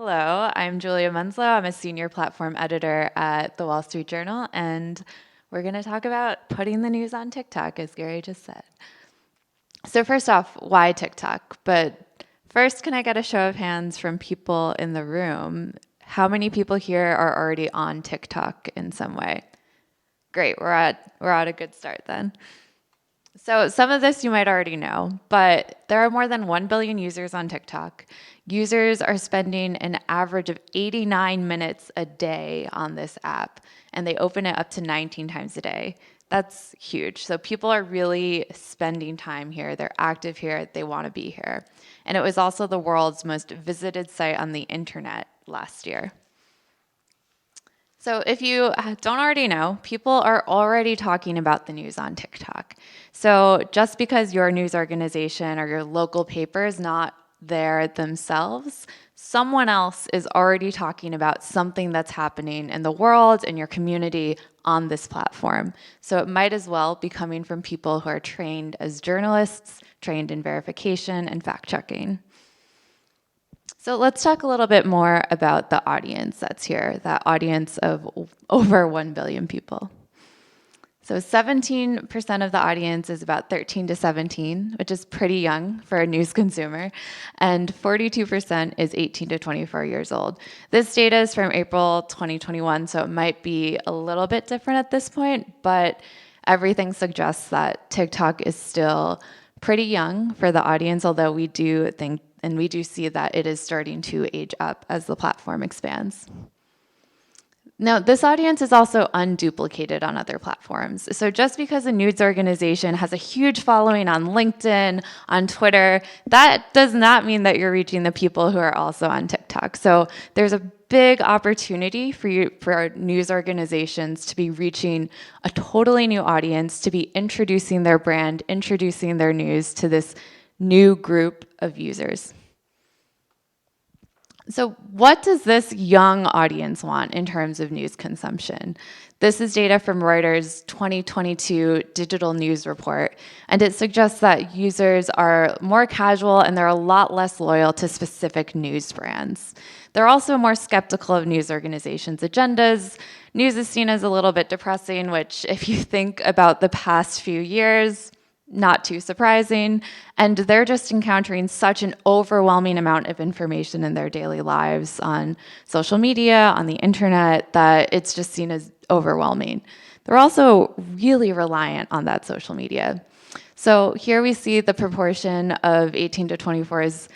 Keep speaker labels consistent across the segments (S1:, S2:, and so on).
S1: Hello, I'm Julia Munslow. I'm a senior platform editor at the Wall Street Journal, and we're going to talk about putting the news on TikTok, as Gary just said. So first off, why TikTok? But first, can I get a show of hands from people in the room? How many people here are already on TikTok in some way? Great, we're at a good start then. So some of this you might already know, but there are more than 1 billion users on TikTok. Users are spending an average of 89 minutes a day on this app, and they open it up to 19 times a day. That's huge. So people are really spending time here. They're active here. They want to be here. And it was also the world's most visited site on the internet last year. So if you don't already know, people are already talking about the news on TikTok. So just because your news organization or your local paper is not there themselves, someone else is already talking about something that's happening in the world, in your community, on this platform. So it might as well be coming from people who are trained as journalists, trained in verification and fact-checking. So let's talk a little bit more about the audience that's here, that audience of over 1 billion people. So 17% of the audience is about 13 to 17, which is pretty young for a news consumer, and 42% is 18 to 24 years old. This data is from April 2021, so it might be a little bit different at this point, but everything suggests that TikTok is still pretty young for the audience, although we do think and we do see that it is starting to age up as the platform expands. Now, this audience is also unduplicated on other platforms. So just because a news organization has a huge following on LinkedIn, on Twitter, that does not mean that you're reaching the people who are also on TikTok. So there's a big opportunity for news organizations to be reaching a totally new audience, to be introducing their brand, introducing their news to this new group of users. So what does this young audience want in terms of news consumption? This is data from Reuters' 2022 digital news report, and it suggests that users are more casual and they're a lot less loyal to specific news brands. They're also more skeptical of news organizations' agendas. News is seen as a little bit depressing, which if you think about the past few years, not too surprising, and they're just encountering such an overwhelming amount of information in their daily lives on social media, on the internet, that it's just seen as overwhelming. They're also really reliant on that social media. So here we see the proportion of 18 to 24s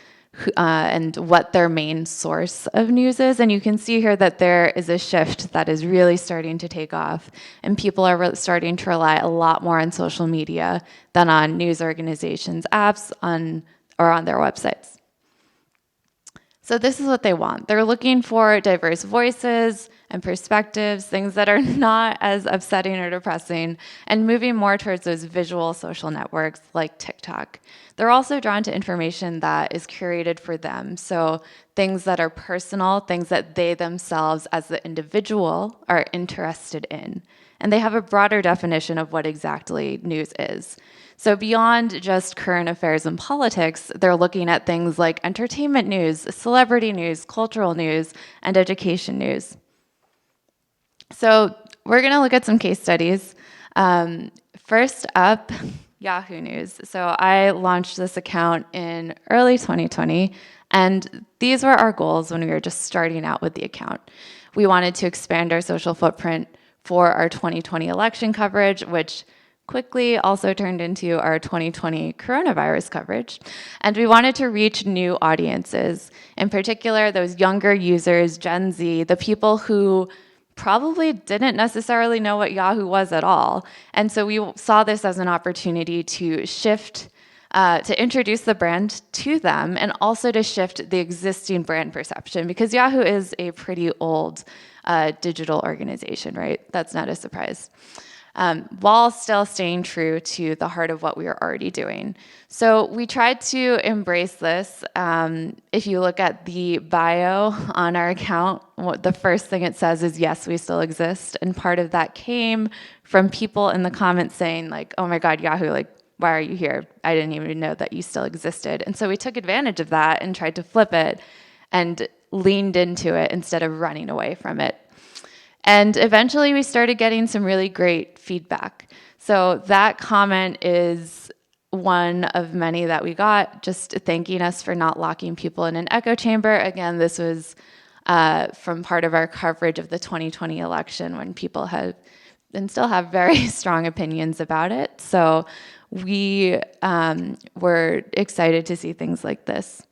S1: and what their main source of news is. And you can see here that there is a shift that is really starting to take off. And people are starting to rely a lot more on social media than on news organizations' apps or on their websites. So this is what they want. They're looking for diverse voices and perspectives, things that are not as upsetting or depressing, and moving more towards those visual social networks like TikTok. They're also drawn to information that is curated for them. So things that are personal, things that they themselves as the individual are interested in. And they have a broader definition of what exactly news is. So beyond just current affairs and politics, they're looking at things like entertainment news, celebrity news, cultural news, and education news. So we're going to look at some case studies. First up, Yahoo News. So I launched this account in early 2020, and these were our goals when we were just starting out with the account. We wanted to expand our social footprint for our 2020 election coverage, which quickly also turned into our 2020 coronavirus coverage. And we wanted to reach new audiences, in particular, those younger users, Gen Z, the people who probably didn't necessarily know what Yahoo was at all. And so we saw this as an opportunity to shift, to introduce the brand to them and also to shift the existing brand perception, because Yahoo is a pretty old digital organization, right? That's not a surprise. While still staying true to the heart of what we were already doing. So we tried to embrace this. If you look at the bio on our account, the first thing it says is, yes, we still exist. And part of that came from people in the comments saying like, oh my God, Yahoo, like, why are you here? I didn't even know that you still existed. And so we took advantage of that and tried to flip it and leaned into it instead of running away from it. And eventually we started getting some really great feedback. So that comment is one of many that we got, just thanking us for not locking people in an echo chamber. Again, this was from part of our coverage of the 2020 election when people had and still have very strong opinions about it. So we were excited to see things like this.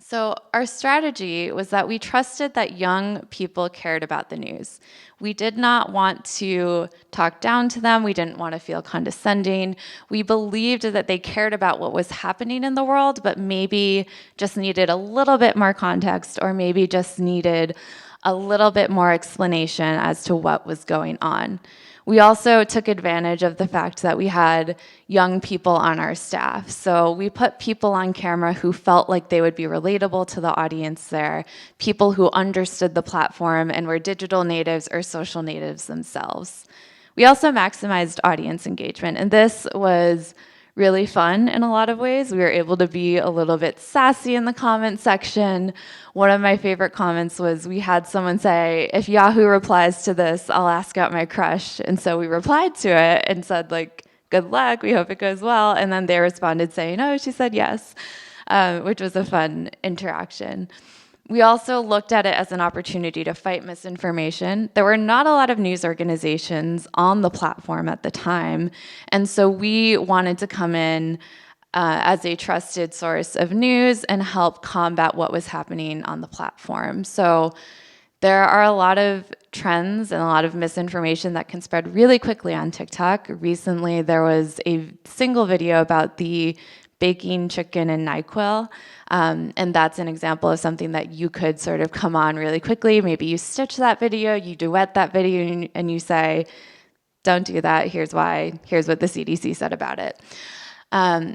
S1: So our strategy was that we trusted that young people cared about the news. We did not want to talk down to them. We didn't want to feel condescending. We believed that they cared about what was happening in the world, but maybe just needed a little bit more context, or maybe just needed a little bit more explanation as to what was going on. We also took advantage of the fact that we had young people on our staff. So we put people on camera who felt like they would be relatable to the audience there, people who understood the platform and were digital natives or social natives themselves. We also maximized audience engagement, and this was really fun in a lot of ways. We were able to be a little bit sassy in the comment section. One of my favorite comments was we had someone say, if Yahoo replies to this, I'll ask out my crush. And so we replied to it and said, like, good luck, we hope it goes well. And then they responded saying, oh, she said yes, which was a fun interaction. We also looked at it as an opportunity to fight misinformation. There were not a lot of news organizations on the platform at the time, and so we wanted to come in as a trusted source of news and help combat what was happening on the platform. So there are a lot of trends and a lot of misinformation that can spread really quickly on TikTok. Recently, there was a single video about the baking chicken and NyQuil. And that's an example of something that you could sort of come on really quickly. Maybe you stitch that video, you duet that video, and you say, don't do that, here's why, here's what the CDC said about it.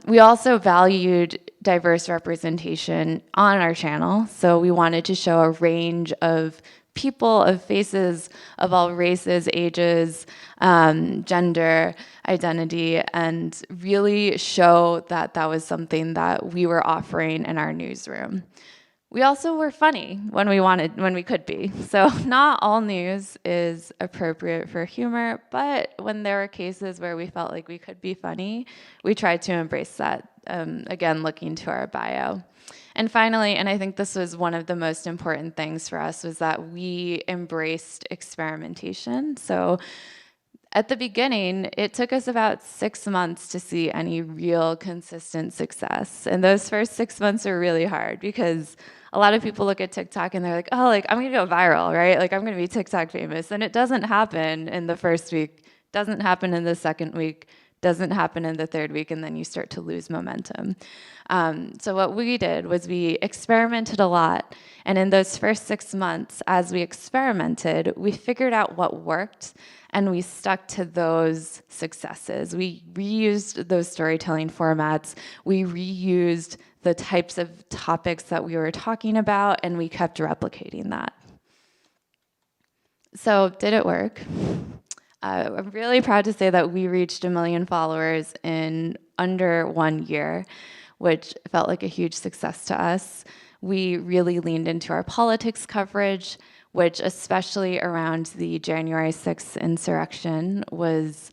S1: We also valued diverse representation on our channel. So we wanted to show a range of people, of faces, of all races, ages, gender, identity, and really show that that was something that we were offering in our newsroom. We also were funny when we could be. So not all news is appropriate for humor, but when there were cases where we felt like we could be funny, we tried to embrace that. Again, looking to our bio. And finally, and I think this was one of the most important things for us, was that we embraced experimentation. So at the beginning, it took us about 6 months to see any real consistent success. And those first 6 months are really hard because a lot of people look at TikTok and they're like, oh, like I'm gonna go viral, right? Like I'm gonna be TikTok famous. And it doesn't happen in the first week, doesn't happen in the second week, doesn't happen in the third week, and then you start to lose momentum. So what we did was we experimented a lot, and in those first 6 months, as we experimented, we figured out what worked, and we stuck to those successes. We reused those storytelling formats, we reused the types of topics that we were talking about, and we kept replicating that. So did it work? I'm really proud to say that we reached 1 million followers in under 1 year, which felt like a huge success to us. We really leaned into our politics coverage, which especially around the January 6th insurrection was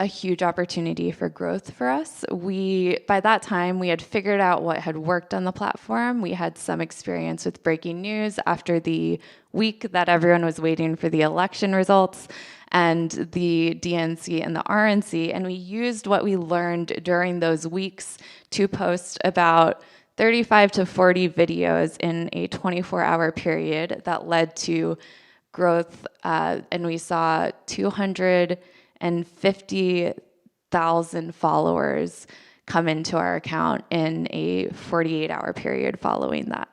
S1: a huge opportunity for growth for us. By that time, we had figured out what had worked on the platform. We had some experience with breaking news after the week that everyone was waiting for the election results and the DNC and the RNC, and we used what we learned during those weeks to post about 35 to 40 videos in a 24-hour period that led to growth, and we saw 250,000 followers come into our account in a 48-hour period following that.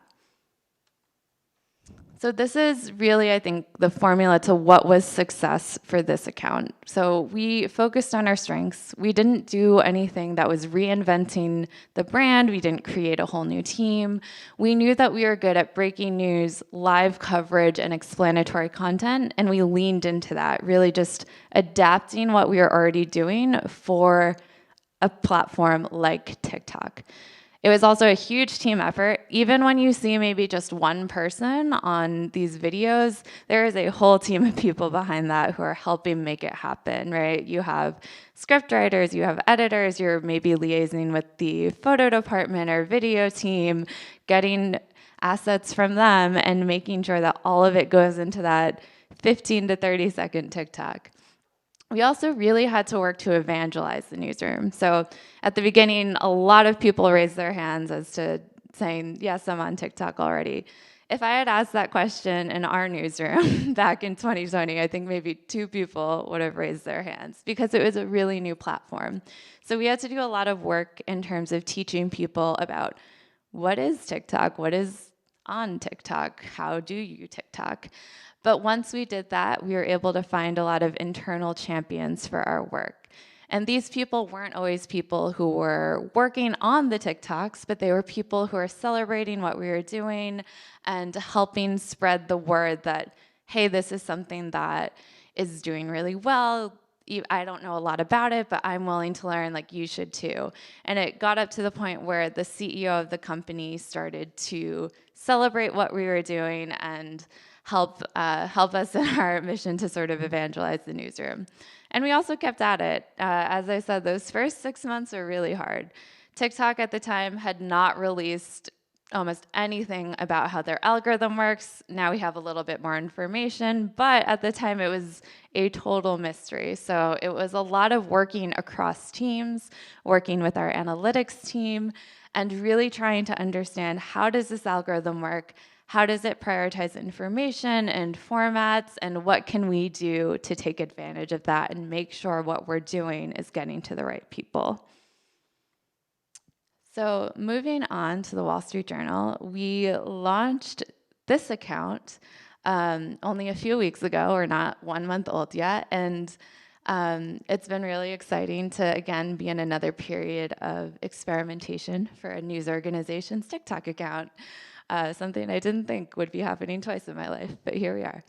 S1: So this is really, I think, the formula to what was success for this account. So we focused on our strengths. We didn't do anything that was reinventing the brand. We didn't create a whole new team. We knew that we were good at breaking news, live coverage, and explanatory content, and we leaned into that, really just adapting what we were already doing for a platform like TikTok. It was also a huge team effort. Even when you see maybe just one person on these videos, there is a whole team of people behind that who are helping make it happen, right? You have script writers, you have editors, you're maybe liaising with the photo department or video team, getting assets from them and making sure that all of it goes into that 15 to 30-second TikTok. We also really had to work to evangelize the newsroom. So at the beginning, a lot of people raised their hands as to saying, yes, I'm on TikTok already. If I had asked that question in our newsroom back in 2020, I think maybe 2 people would have raised their hands because it was a really new platform. So we had to do a lot of work in terms of teaching people about what is TikTok, what is on TikTok, how do you TikTok? But once we did that, we were able to find a lot of internal champions for our work. And these people weren't always people who were working on the TikToks, but they were people who were celebrating what we were doing and helping spread the word that, hey, this is something that is doing really well. I don't know a lot about it, but I'm willing to learn, like you should too. And it got up to the point where the CEO of the company started to celebrate what we were doing and help us in our mission to sort of evangelize the newsroom. And we also kept at it. As I said, those first 6 months were really hard. TikTok at the time had not released almost anything about how their algorithm works. Now we have a little bit more information, but at the time it was a total mystery. So it was a lot of working across teams, working with our analytics team, and really trying to understand, how does this algorithm work? How does it prioritize information and formats, and what can we do to take advantage of that and make sure what we're doing is getting to the right people? So moving on to the Wall Street Journal, we launched this account only a few weeks ago. We're not 1 month old yet, and it's been really exciting to, again, be in another period of experimentation for a news organization's TikTok account. Something I didn't think would be happening twice in my life, but here we are.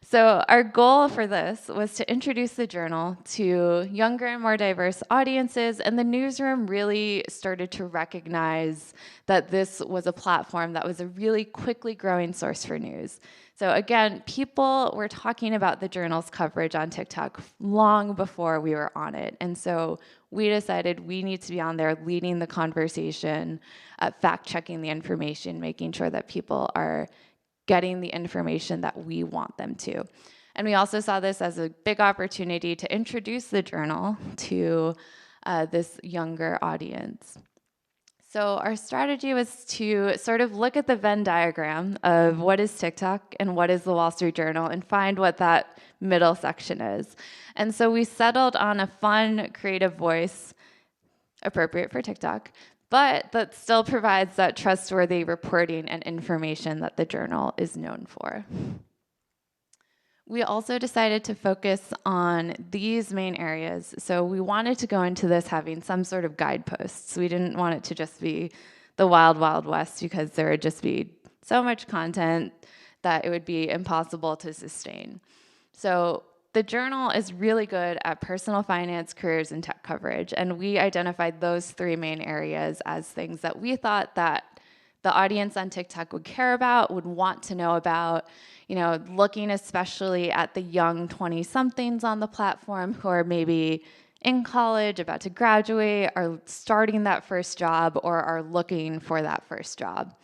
S1: So our goal for this was to introduce the journal to younger and more diverse audiences, and the newsroom really started to recognize that this was a platform that was a really quickly growing source for news. So again, people were talking about the journal's coverage on TikTok long before we were on it, and so we decided we need to be on there leading the conversation, fact-checking the information, making sure that people are getting the information that we want them to. And we also saw this as a big opportunity to introduce the journal to this younger audience. So our strategy was to sort of look at the Venn diagram of what is TikTok and what is the Wall Street Journal and find what that middle section is. And so we settled on a fun, creative voice appropriate for TikTok, but that still provides that trustworthy reporting and information that the journal is known for. We also decided to focus on these main areas. So we wanted to go into this having some sort of guideposts. We didn't want it to just be the wild, wild west, because there would just be so much content that it would be impossible to sustain. So the journal is really good at personal finance, careers, and tech coverage. And we identified those 3 main areas as things that we thought that the audience on TikTok would care about, would want to know about, looking especially at the young 20-somethings on the platform who are maybe in college, about to graduate, are starting that first job, or are looking for that first job.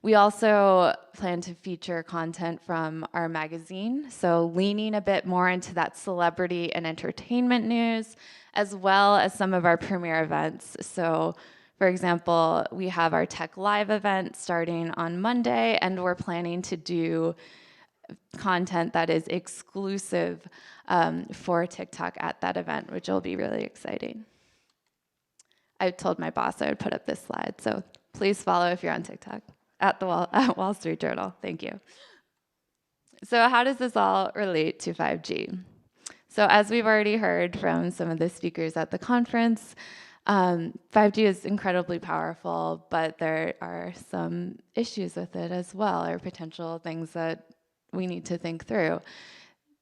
S1: We also plan to feature content from our magazine, so leaning a bit more into that celebrity and entertainment news, as well as some of our premier events. So, for example, we have our Tech Live event starting on Monday, and we're planning to do content that is exclusive for TikTok at that event, which will be really exciting. I told my boss I would put up this slide, so please follow if you're on TikTok at Wall Street Journal. Thank you. So how does this all relate to 5G? So as we've already heard from some of the speakers at the conference, 5G is incredibly powerful, but there are some issues with it as well, or potential things that we need to think through.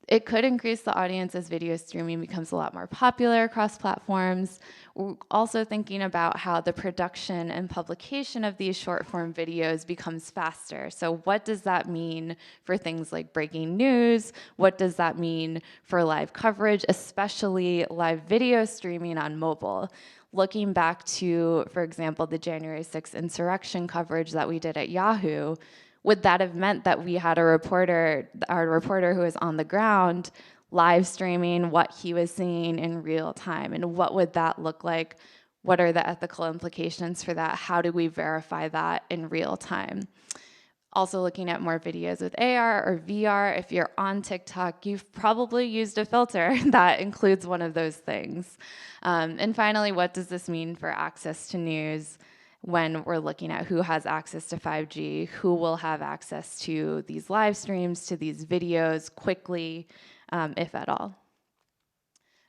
S1: It could increase the audience as video streaming becomes a lot more popular across platforms. We're also thinking about how the production and publication of these short form videos becomes faster. So what does that mean for things like breaking news? What does that mean for live coverage, especially live video streaming on mobile? Looking back to, for example, the January 6th insurrection coverage that we did at Yahoo, would that have meant that we had our reporter who was on the ground live streaming what he was seeing in real time? And what would that look like? What are the ethical implications for that? How do we verify that in real time? Also looking at more videos with AR or VR. If you're on TikTok, you've probably used a filter that includes one of those things. And finally, what does this mean for access to news when we're looking at who has access to 5G, who will have access to these live streams, to these videos quickly, if at all?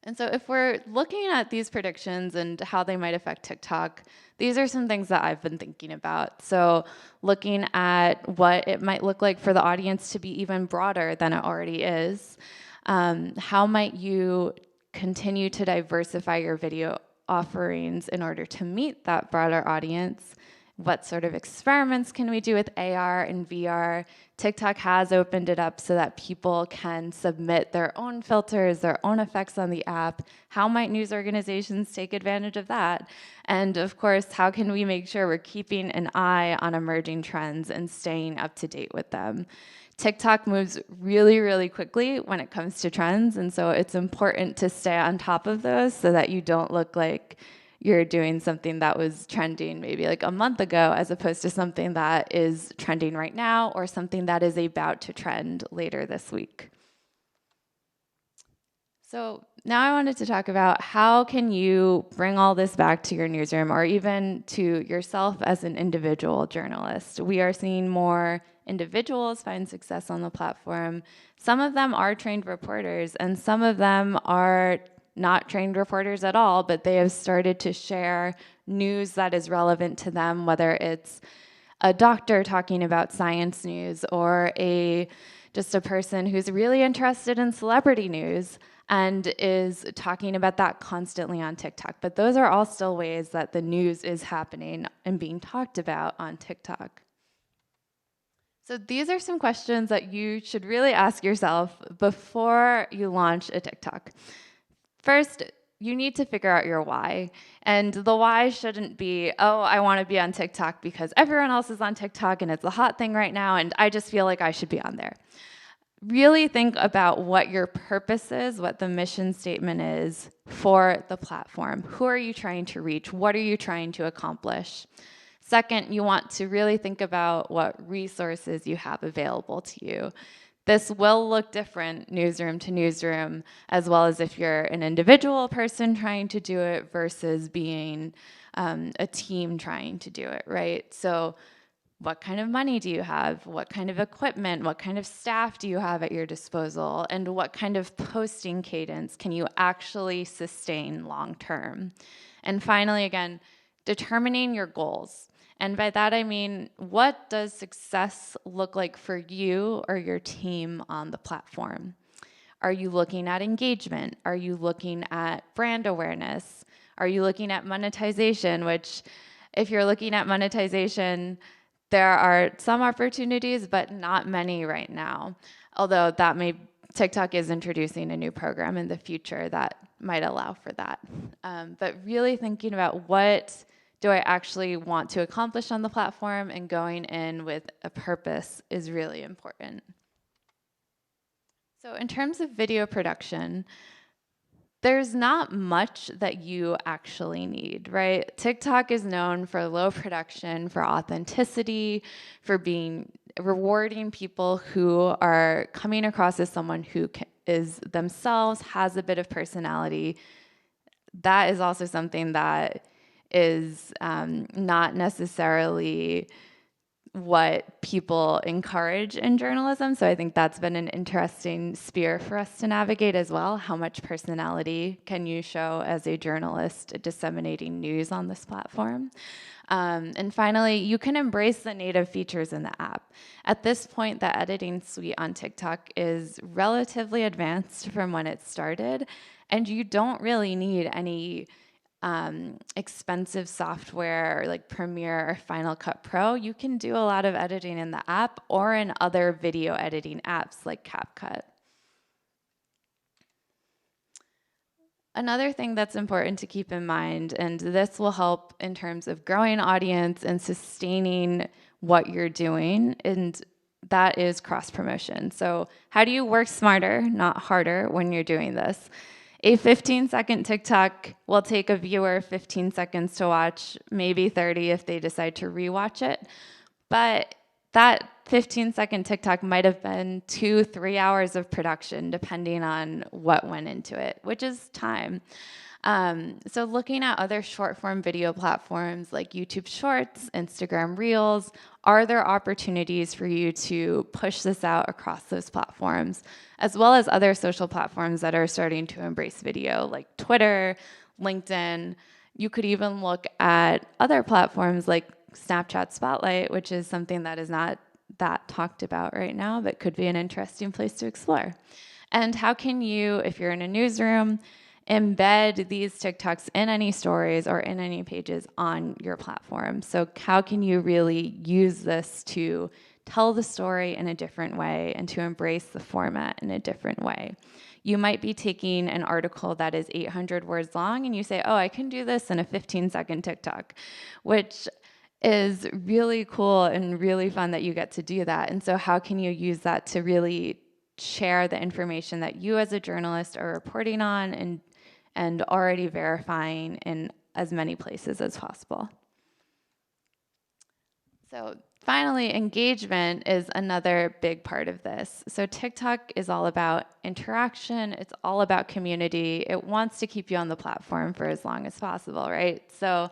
S1: And so if we're looking at these predictions and how they might affect TikTok, these are some things that I've been thinking about. So looking at what it might look like for the audience to be even broader than it already is. How might you continue to diversify your video offerings in order to meet that broader audience? What sort of experiments can we do with AR and VR? TikTok has opened it up so that people can submit their own filters, their own effects on the app. How might news organizations take advantage of that? And of course, how can we make sure we're keeping an eye on emerging trends and staying up to date with them? TikTok moves really, really quickly when it comes to trends, and so it's important to stay on top of those so that you don't look like you're doing something that was trending maybe like a month ago as opposed to something that is trending right now or something that is about to trend later this week. So now I wanted to talk about how can you bring all this back to your newsroom or even to yourself as an individual journalist. We are seeing more individuals find success on the platform. Some of them are trained reporters and some of them are not trained reporters at all, but they have started to share news that is relevant to them, whether it's a doctor talking about science news or just a person who's really interested in celebrity news and is talking about that constantly on TikTok. But those are all still ways that the news is happening and being talked about on TikTok. So these are some questions that you should really ask yourself before you launch a TikTok. First, you need to figure out your why. And the why shouldn't be, oh, I want to be on TikTok because everyone else is on TikTok and it's a hot thing right now and I just feel like I should be on there. Really think about what your purpose is, what the mission statement is for the platform. Who are you trying to reach? What are you trying to accomplish? Second, you want to really think about what resources you have available to you. This will look different newsroom to newsroom, as well as if you're an individual person trying to do it versus being a team trying to do it, right? So what kind of money do you have? What kind of equipment? What kind of staff do you have at your disposal? And what kind of posting cadence can you actually sustain long term? And finally, again, determining your goals. And by that I mean, what does success look like for you or your team on the platform? Are you looking at engagement? Are you looking at brand awareness? Are you looking at monetization, which if you're looking at monetization, there are some opportunities, but not many right now. Although TikTok is introducing a new program in the future that might allow for that. But really thinking about what do I actually want to accomplish on the platform and going in with a purpose is really important. So in terms of video production, there's not much that you actually need, right? TikTok is known for low production, for authenticity, for rewarding people who are coming across as someone who is themselves, has a bit of personality. That is also something that is not necessarily what people encourage in journalism. So I think that's been an interesting sphere for us to navigate as well. How much personality can you show as a journalist disseminating news on this platform? And finally, you can embrace the native features in the app. At this point, the editing suite on TikTok is relatively advanced from when it started, and you don't really need any expensive software like Premiere or Final Cut Pro. You can do a lot of editing in the app or in other video editing apps like CapCut. Another thing that's important to keep in mind, and this will help in terms of growing audience and sustaining what you're doing, and that is cross-promotion. So how do you work smarter, not harder, when you're doing this? A 15-second TikTok will take a viewer 15 seconds to watch, maybe 30 if they decide to rewatch it. But that 15-second TikTok might have been 2-3 hours of production, depending on what went into it, which is time. So looking at other short-form video platforms like YouTube Shorts, Instagram Reels, are there opportunities for you to push this out across those platforms, as well as other social platforms that are starting to embrace video, like Twitter, LinkedIn. You could even look at other platforms like Snapchat Spotlight, which is something that is not that talked about right now, but could be an interesting place to explore. And how can you, if you're in a newsroom, embed these TikToks in any stories or in any pages on your platform? So how can you really use this to tell the story in a different way and to embrace the format in a different way? You might be taking an article that is 800 words long and you say, oh, I can do this in a 15-second TikTok, which is really cool and really fun that you get to do that. And so how can you use that to really share the information that you as a journalist are reporting on and already verifying in as many places as possible? So finally, engagement is another big part of this. So TikTok is all about interaction. It's all about community. It wants to keep you on the platform for as long as possible, right? So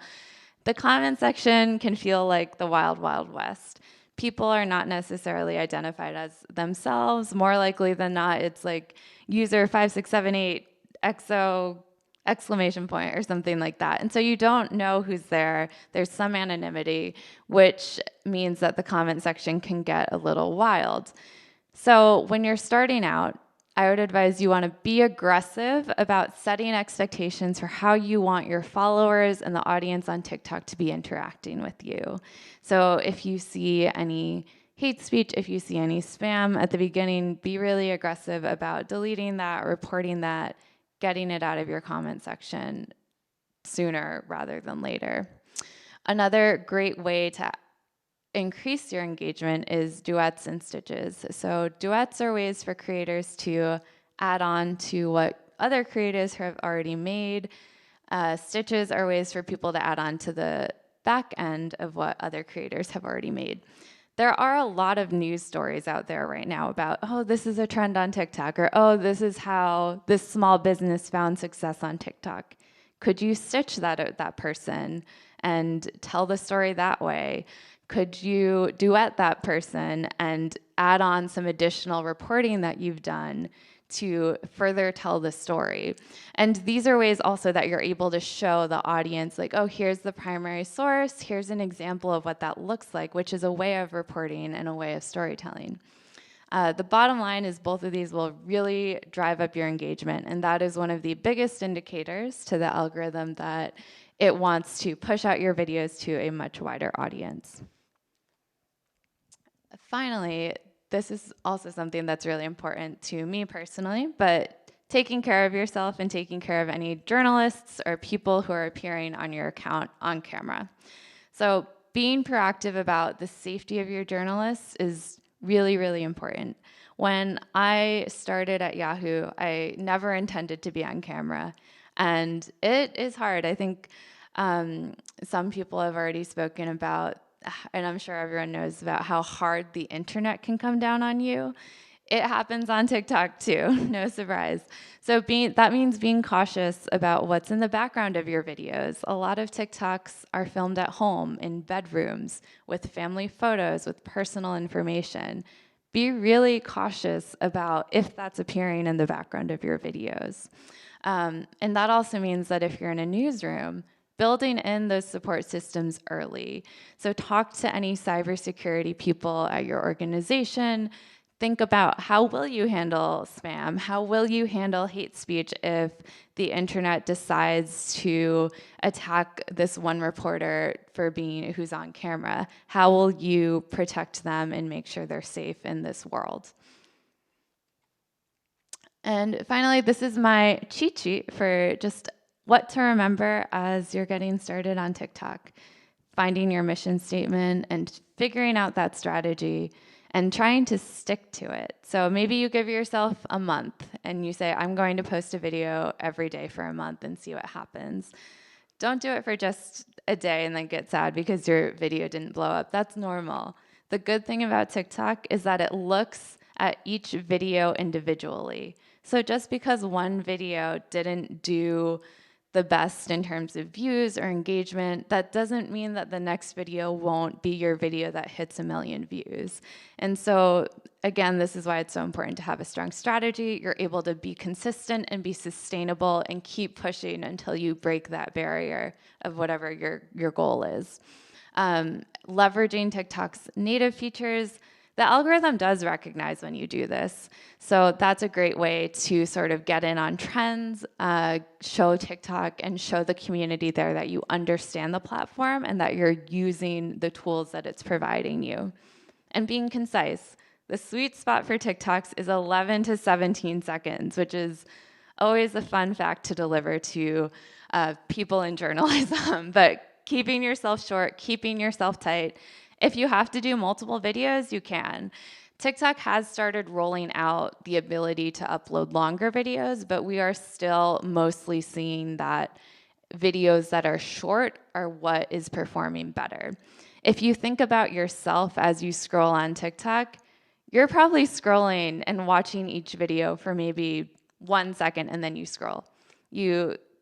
S1: the comment section can feel like the wild, wild west. People are not necessarily identified as themselves. More likely than not, it's like user 5678 XO exclamation point or something like that. And so you don't know who's there. There's some anonymity, which means that the comment section can get a little wild. So when you're starting out, I would advise you want to be aggressive about setting expectations for how you want your followers and the audience on TikTok to be interacting with you. So if you see any hate speech, if you see any spam at the beginning, be really aggressive about deleting that, reporting that, getting it out of your comment section sooner rather than later. Another great way to increase your engagement is duets and stitches. So duets are ways for creators to add on to what other creators have already made. Stitches are ways for people to add on to the back end of what other creators have already made. There are a lot of news stories out there right now about, oh, this is a trend on TikTok, or oh, this is how this small business found success on TikTok. Could you stitch that person and tell the story that way? Could you duet that person and add on some additional reporting that you've done to further tell the story? And these are ways also that you're able to show the audience, like, oh, here's the primary source, here's an example of what that looks like, which is a way of reporting and a way of storytelling. The bottom line is both of these will really drive up your engagement, and that is one of the biggest indicators to the algorithm that it wants to push out your videos to a much wider audience. Finally, this is also something that's really important to me personally, but taking care of yourself and taking care of any journalists or people who are appearing on your account on camera. So being proactive about the safety of your journalists is really, really important. When I started at Yahoo, I never intended to be on camera, and it is hard. I think some people have already spoken about, and I'm sure everyone knows about how hard the internet can come down on you. It happens on TikTok too, no surprise. So that means being cautious about what's in the background of your videos. A lot of TikToks are filmed at home, in bedrooms, with family photos, with personal information. Be really cautious about if that's appearing in the background of your videos. And that also means that if you're in a newsroom, building in those support systems early. So talk to any cybersecurity people at your organization. Think about, how will you handle spam? How will you handle hate speech if the internet decides to attack this one reporter for being who's on camera? How will you protect them and make sure they're safe in this world? And finally, this is my cheat sheet for just what to remember as you're getting started on TikTok. Finding your mission statement and figuring out that strategy and trying to stick to it. So maybe you give yourself a month and you say, I'm going to post a video every day for a month and see what happens. Don't do it for just a day and then get sad because your video didn't blow up. That's normal. The good thing about TikTok is that it looks at each video individually. So just because one video didn't do the best in terms of views or engagement, that doesn't mean that the next video won't be your video that hits 1 million views. And so again, this is why it's so important to have a strong strategy. You're able to be consistent and be sustainable and keep pushing until you break that barrier of whatever your goal is. Leveraging TikTok's native features. The algorithm does recognize when you do this. So that's a great way to sort of get in on trends, show TikTok and show the community there that you understand the platform and that you're using the tools that it's providing you. And being concise. The sweet spot for TikToks is 11 to 17 seconds, which is always a fun fact to deliver to people in journalism. But keeping yourself short, keeping yourself tight. If you have to do multiple videos, you can. TikTok has started rolling out the ability to upload longer videos, but we are still mostly seeing that videos that are short are what is performing better. If you think about yourself as you scroll on TikTok, you're probably scrolling and watching each video for maybe 1 second and then you scroll.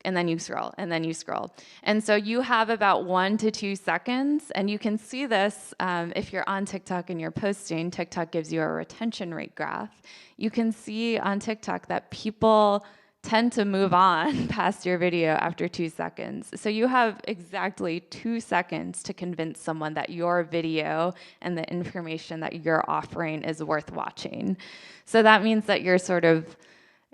S1: And then you scroll, and then you scroll. And so you have about 1 to 2 seconds, and you can see this if you're on TikTok and you're posting. TikTok gives you a retention rate graph. You can see on TikTok that people tend to move on past your video after 2 seconds. So you have exactly 2 seconds to convince someone that your video and the information that you're offering is worth watching. So that means that you're sort of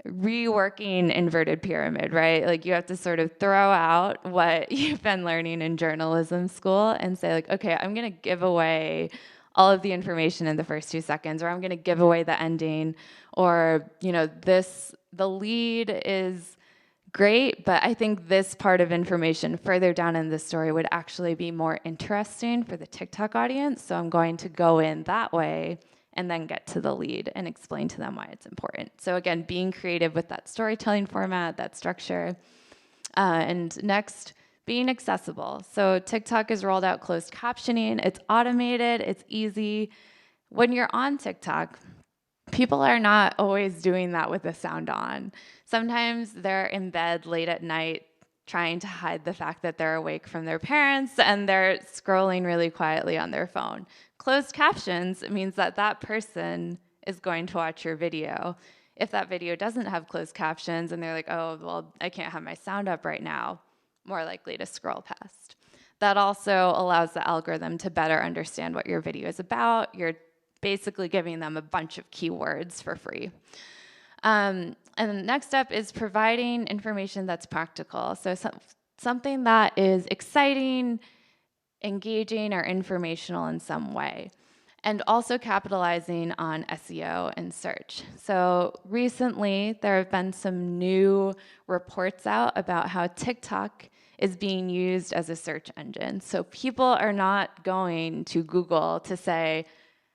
S1: reworking inverted pyramid, right? Like you have to sort of throw out what you've been learning in journalism school and say like, okay, I'm going to give away all of the information in the first 2 seconds, or I'm going to give away the ending, or, you know, the lead is great, but I think this part of information further down in the story would actually be more interesting for the TikTok audience. So I'm going to go in that way and then get to the lead and explain to them why it's important. So again, being creative with that storytelling format, that structure. And next, being accessible. So TikTok has rolled out closed captioning. It's automated, it's easy. When you're on TikTok, people are not always doing that with the sound on. Sometimes they're in bed late at night trying to hide the fact that they're awake from their parents and they're scrolling really quietly on their phone. Closed captions means that that person is going to watch your video. If that video doesn't have closed captions and they're like, oh, well, I can't have my sound up right now, more likely to scroll past. That also allows the algorithm to better understand what your video is about. You're basically giving them a bunch of keywords for free. And next up is providing information that's practical. So something that is exciting, engaging, or informational in some way. And also capitalizing on SEO and search. So recently, there have been some new reports out about how TikTok is being used as a search engine. So people are not going to Google to say,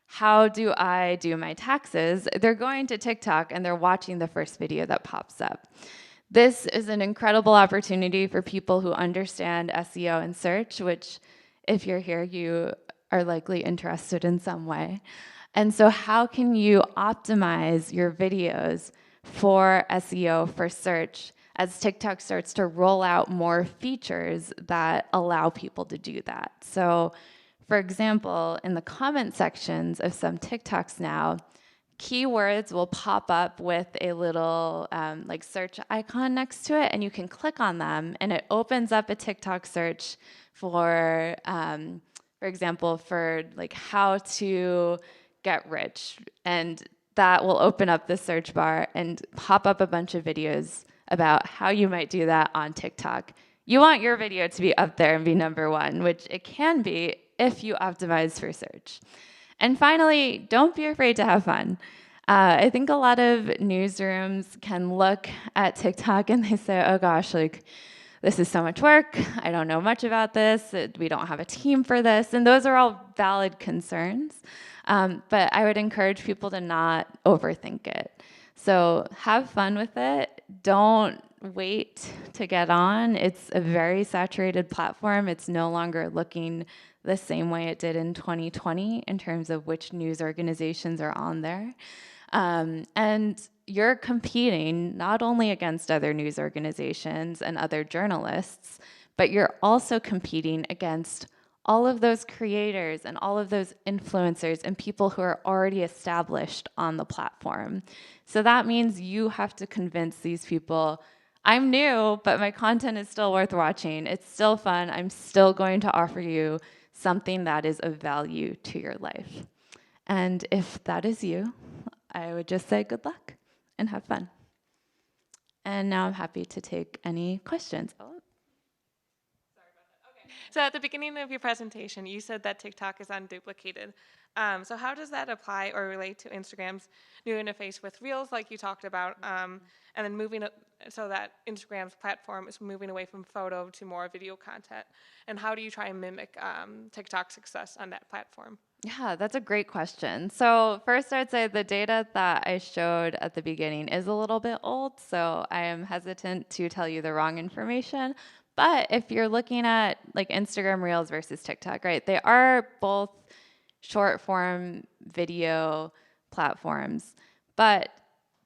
S1: how do I do my taxes? They're going to TikTok and they're watching the first video that pops up. This is an incredible opportunity for people who understand SEO and search, which if you're here, you are likely interested in some way. And so how can you optimize your videos for SEO, for search, as TikTok starts to roll out more features that allow people to do that? So, for example, in the comment sections of some TikToks now, keywords will pop up with a little like search icon next to it, and you can click on them, and it opens up a TikTok search for example, for like how to get rich, and that will open up the search bar and pop up a bunch of videos about how you might do that on TikTok. You want your video to be up there and be #1, which it can be if you optimize for search. And finally, don't be afraid to have fun. I think a lot of newsrooms can look at TikTok and they say, oh gosh, like, this is so much work. I don't know much about this. We don't have a team for this. And those are all valid concerns. But I would encourage people to not overthink it. So have fun with it. Don't wait to get on. It's a very saturated platform. It's no longer looking the same way it did in 2020 in terms of which news organizations are on there. And you're competing not only against other news organizations and other journalists, but you're also competing against all of those creators and all of those influencers and people who are already established on the platform. So that means you have to convince these people, I'm new, but my content is still worth watching. It's still fun. I'm still going to offer you something that is of value to your life. And if that is you, I would just say good luck and have fun. And now I'm happy to take any questions. Oh.
S2: So at the beginning of your presentation, you said that TikTok is unduplicated. So how does that apply or relate to Instagram's new interface with Reels, like you talked about, and then so that Instagram's platform is moving away from photo to more video content? And how do you try and mimic TikTok's success on that platform?
S1: Yeah, that's a great question. So first, I'd say the data that I showed at the beginning is a little bit old, so I am hesitant to tell you the wrong information. But if you're looking at like Instagram Reels versus TikTok, right, they are both short form video platforms. But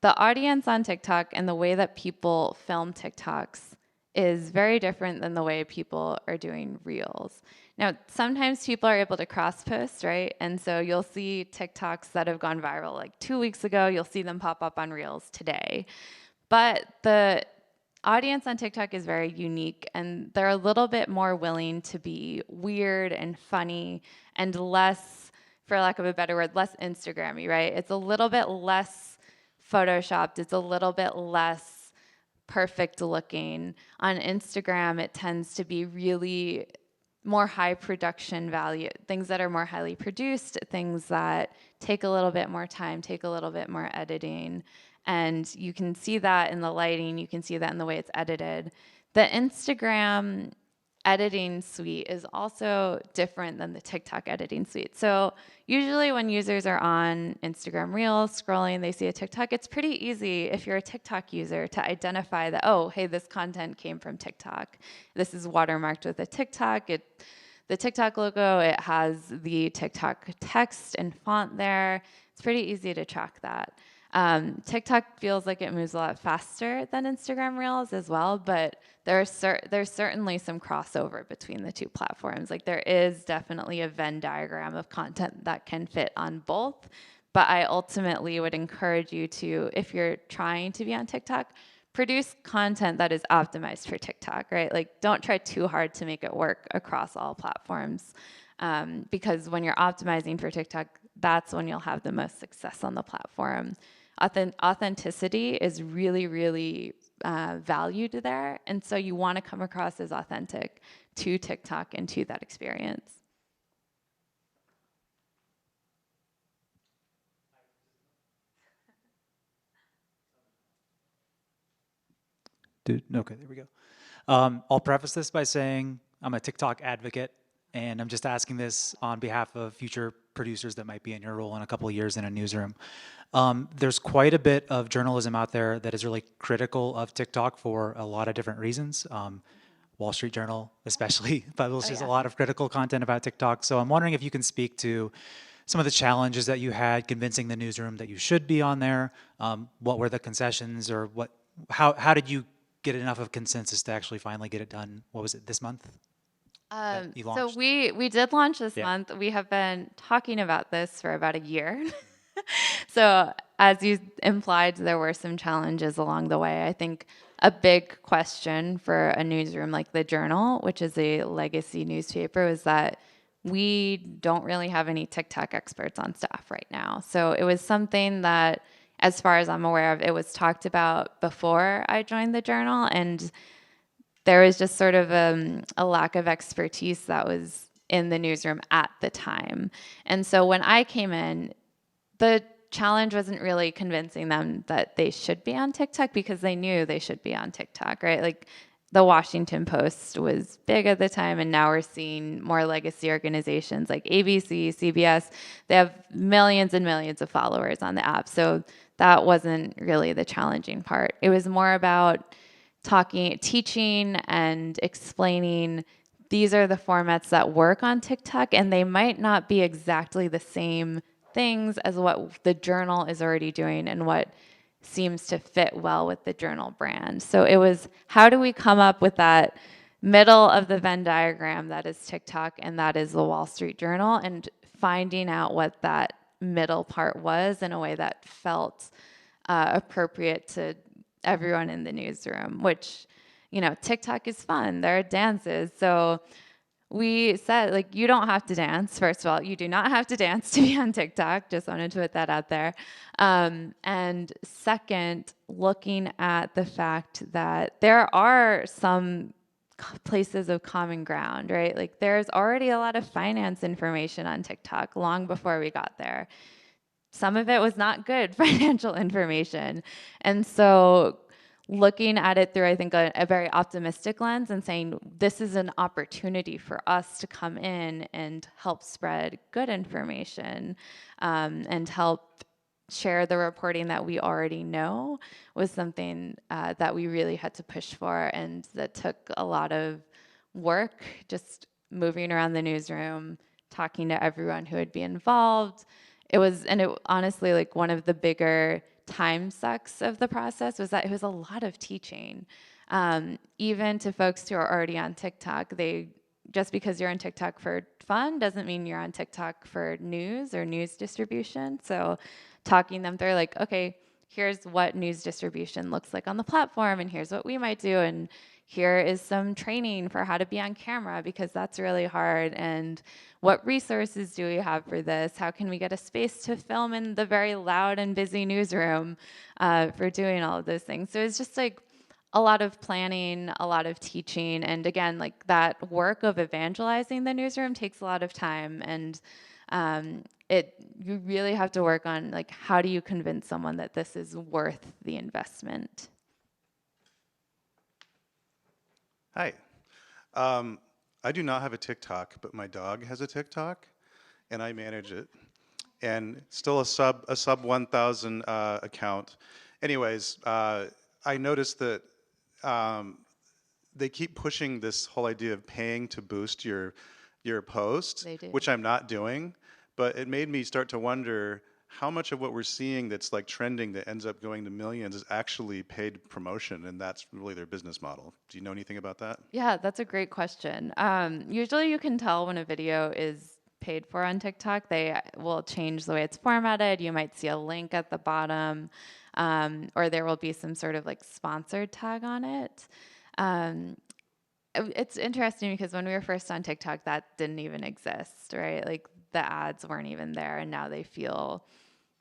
S1: the audience on TikTok and the way that people film TikToks is very different than the way people are doing Reels. Now, sometimes people are able to cross-post, right? And so you'll see TikToks that have gone viral like 2 weeks ago, you'll see them pop up on Reels today. But the audience on TikTok is very unique, and they're a little bit more willing to be weird and funny and less, for lack of a better word, less Instagrammy, right? It's a little bit less photoshopped. It's a little bit less perfect looking. On Instagram, it tends to be really more high production value, things that are more highly produced, things that take a little bit more time, take a little bit more editing. And you can see that in the lighting, you can see that in the way it's edited. The Instagram editing suite is also different than the TikTok editing suite. So usually when users are on Instagram Reels scrolling, they see a TikTok, it's pretty easy if you're a TikTok user to identify that, oh, hey, this content came from TikTok. This is watermarked with a TikTok. The TikTok logo, it has the TikTok text and font there. It's pretty easy to track that. TikTok feels like it moves a lot faster than Instagram Reels as well, but there's certainly some crossover between the two platforms. Like there is definitely a Venn diagram of content that can fit on both, but I ultimately would encourage you to, if you're trying to be on TikTok, produce content that is optimized for TikTok, right? Like don't try too hard to make it work across all platforms, because when you're optimizing for TikTok, that's when you'll have the most success on the platform. Authenticity is really, really valued there. And so you want to come across as authentic to TikTok and to that experience.
S3: Okay, there we go. I'll preface this by saying I'm a TikTok advocate, and I'm just asking this on behalf of future producers that might be in your role in a couple of years in a newsroom. There's quite a bit of journalism out there that is really critical of TikTok for a lot of different reasons. Wall Street Journal especially publishes a lot of critical content about TikTok. So I'm wondering if you can speak to some of the challenges that you had convincing the newsroom that you should be on there. What were the concessions, or how did you get enough of consensus to actually finally get it done? What was it, this month that you
S1: So
S3: launched?
S1: we did launch this
S3: Yeah.
S1: month. We have been talking about this for about a year. So as you implied, there were some challenges along the way. I think a big question for a newsroom like the Journal, which is a legacy newspaper, was that we don't really have any TikTok experts on staff right now. So it was something that, as far as I'm aware of, it was talked about before I joined the Journal, and there was just sort of a lack of expertise that was in the newsroom at the time. And so when I came in, the challenge wasn't really convincing them that they should be on TikTok, because they knew they should be on TikTok, right? Like the Washington Post was big at the time, and now we're seeing more legacy organizations like ABC, CBS. They have millions and millions of followers on the app. So that wasn't really the challenging part. It was more about teaching and explaining these are the formats that work on TikTok, and they might not be exactly the same things as what the Journal is already doing and what seems to fit well with the Journal brand. So it was, how do we come up with that middle of the Venn diagram that is TikTok and that is the Wall Street Journal, and finding out what that middle part was in a way that felt appropriate to everyone in the newsroom, which, TikTok is fun. There are dances. So we said, like, you don't have to dance. First of all, you do not have to dance to be on TikTok. Just wanted to put that out there. And second, looking at the fact that there are some places of common ground, right? Like there's already a lot of finance information on TikTok long before we got there. Some of it was not good financial information. And so looking at it through, I think, a very optimistic lens and saying, this is an opportunity for us to come in and help spread good information, and help share the reporting that we already know, was something that we really had to push for, and that took a lot of work, just moving around the newsroom, talking to everyone who would be involved. And it honestly, like, one of the bigger time sucks of the process was that it was a lot of teaching. Even to folks who are already on TikTok, just because you're on TikTok for fun doesn't mean you're on TikTok for news or news distribution. So talking them through, like, okay, here's what news distribution looks like on the platform, and here's what we might do, and here is some training for how to be on camera, because that's really hard, and what resources do we have for this? How can we get a space to film in the very loud and busy newsroom for doing all of those things? So it's just like a lot of planning, a lot of teaching, and again, like that work of evangelizing the newsroom takes a lot of time, and you really have to work on, like, how do you convince someone that this is worth the investment?
S4: Hi. I do not have a TikTok, but my dog has a TikTok, and I manage it. And still a sub 1,000 account. Anyways, I noticed that they keep pushing this whole idea of paying to boost your post,
S1: They do.
S4: which I'm not doing. But it made me start to wonder how much of what we're seeing that's like trending that ends up going to millions is actually paid promotion, and that's really their business model. Do you know anything about that?
S1: Yeah, that's a great question. Usually you can tell when a video is paid for on TikTok. They will change the way it's formatted. You might see a link at the bottom, or there will be some sort of like sponsored tag on it. It's interesting because when we were first on TikTok, that didn't even exist, right? Like the ads weren't even there, and now they feel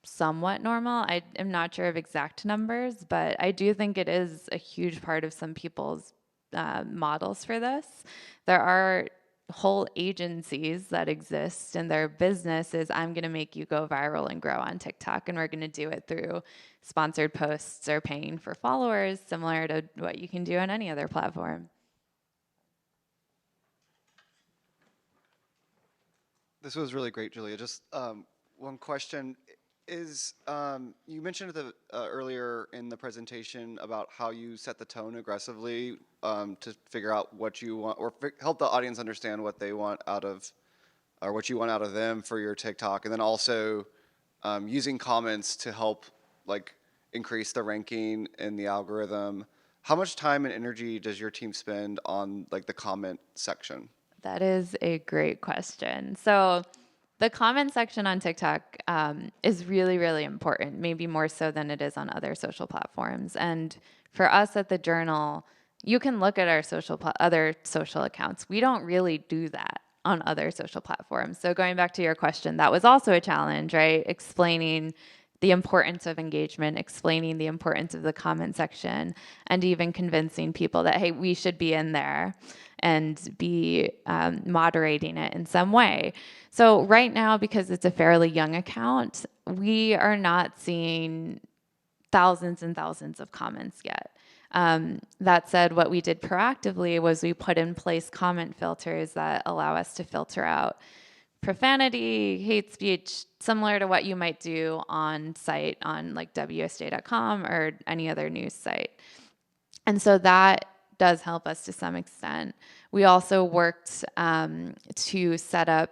S1: somewhat normal. I am not sure of exact numbers, but I do think it is a huge part of some people's models for this. There are whole agencies that exist, and their business is, I'm going to make you go viral and grow on TikTok, and we're going to do it through sponsored posts or paying for followers, similar to what you can do on any other platform.
S5: This was really great, Julia. Just one question is, you mentioned earlier in the presentation about how you set the tone aggressively to figure out what you want, or help the audience understand what they want out of or what you want out of them for your TikTok, and then also using comments to help like increase the ranking in the algorithm. How much time and energy does your team spend on like the comment section?
S1: That is a great question. So the comment section on TikTok is really, really important, maybe more so than it is on other social platforms. And for us at the Journal, you can look at our other social accounts. We don't really do that on other social platforms. So going back to your question, that was also a challenge, right? Explaining the importance of engagement, explaining the importance of the comment section, and even convincing people that, hey, we should be in there and be moderating it in some way. So right now, because it's a fairly young account, we are not seeing thousands and thousands of comments yet. That said, what we did proactively was we put in place comment filters that allow us to filter out profanity, hate speech, similar to what you might do on site on like WSJ.com or any other news site. And so that does help us to some extent. We also worked to set up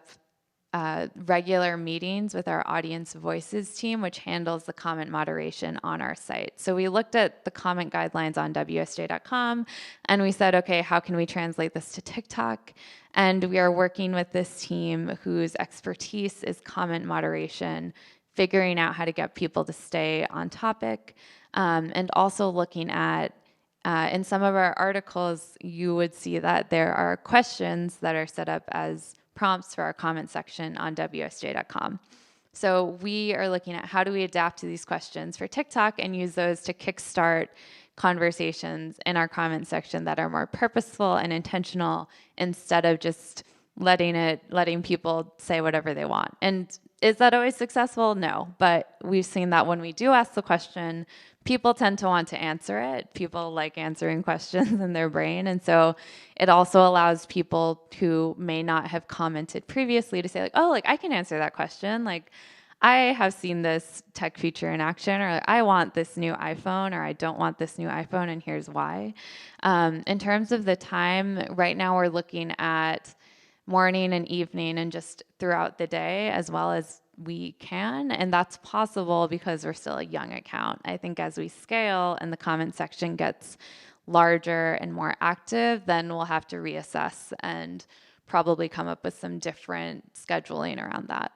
S1: regular meetings with our audience voices team, which handles the comment moderation on our site. So we looked at the comment guidelines on WSJ.com and we said, okay, how can we translate this to TikTok? And we are working with this team whose expertise is comment moderation, figuring out how to get people to stay on topic, and also looking at in some of our articles, you would see that there are questions that are set up as prompts for our comment section on WSJ.com. So we are looking at how do we adapt to these questions for TikTok and use those to kickstart conversations in our comment section that are more purposeful and intentional instead of just letting people say whatever they want. And is that always successful? No, but we've seen that when we do ask the question, people tend to want to answer it. People like answering questions in their brain. And so it also allows people who may not have commented previously to say like, oh, like I can answer that question. Like I have seen this tech feature in action, or like, I want this new iPhone, or I don't want this new iPhone, and here's why. In terms of the time, right now we're looking at morning and evening and just throughout the day as well as we can. And that's possible because we're still a young account. I think as we scale and the comment section gets larger and more active, then we'll have to reassess and probably come up with some different scheduling around that.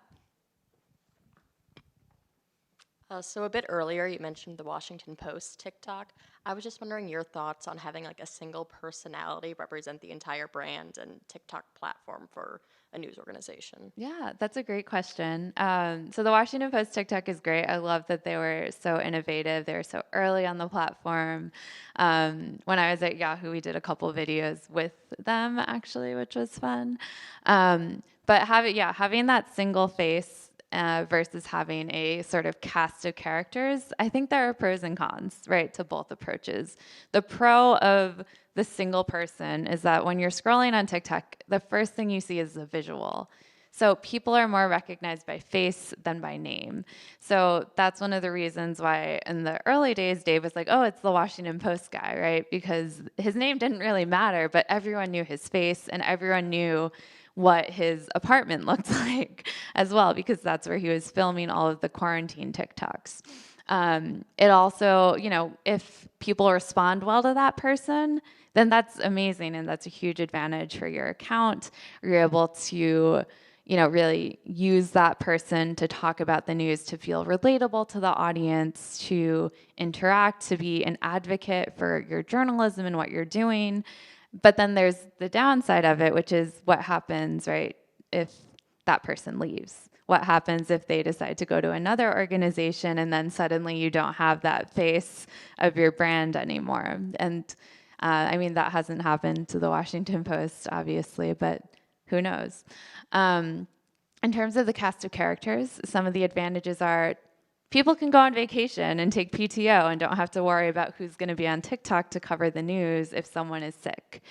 S6: So a bit earlier, you mentioned the Washington Post TikTok. I was just wondering your thoughts on having like a single personality represent the entire brand and TikTok platform for a news organization.
S1: Yeah, that's a great question. So the Washington Post TikTok is great. I love that they were so innovative. They were so early on the platform. When I was at Yahoo, we did a couple videos with them actually, which was fun. But having that single face versus having a sort of cast of characters, I think there are pros and cons, right, to both approaches. The pro of the single person is that when you're scrolling on TikTok, the first thing you see is a visual. So people are more recognized by face than by name. So that's one of the reasons why in the early days, Dave was like, oh, it's the Washington Post guy, right? Because his name didn't really matter, but everyone knew his face and everyone knew what his apartment looked like as well, because that's where he was filming all of the quarantine TikToks. It also, if people respond well to that person, then that's amazing and that's a huge advantage for your account. You're able to, really use that person to talk about the news, to feel relatable to the audience, to interact, to be an advocate for your journalism and what you're doing. But then there's the downside of it, which is what happens, right, if that person leaves? What happens if they decide to go to another organization and then suddenly you don't have that face of your brand anymore? And that hasn't happened to the Washington Post, obviously, but who knows? In terms of the cast of characters, some of the advantages are people can go on vacation and take PTO and don't have to worry about who's going to be on TikTok to cover the news if someone is sick.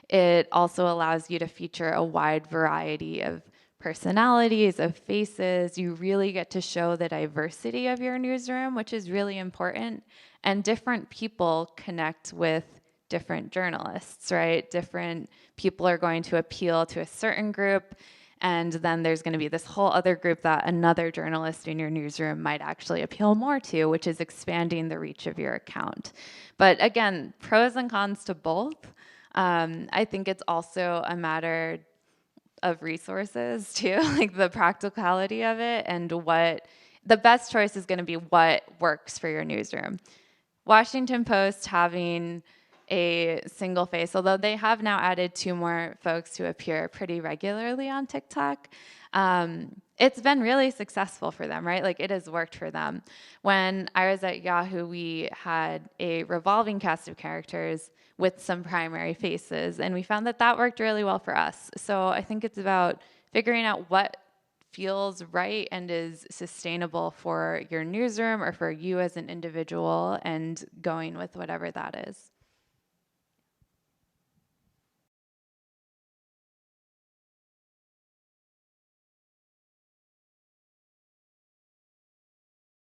S1: It also allows you to feature a wide variety of personalities, of faces. You really get to show the diversity of your newsroom, which is really important. And different people connect with different journalists, right? Different people are going to appeal to a certain group And then there's going to be this whole other group that another journalist in your newsroom might actually appeal more to, which is expanding the reach of your account. But again, pros and cons to both. I think it's also a matter of resources too, like the practicality of it, and what the best choice is going to be what works for your newsroom. Washington Post having a single face, although they have now added 2 more folks who appear pretty regularly on TikTok. It's been really successful for them, right? Like it has worked for them. When I was at Yahoo, we had a revolving cast of characters with some primary faces, and we found that that worked really well for us. So I think it's about figuring out what feels right and is sustainable for your newsroom or for you as an individual, and going with whatever that is.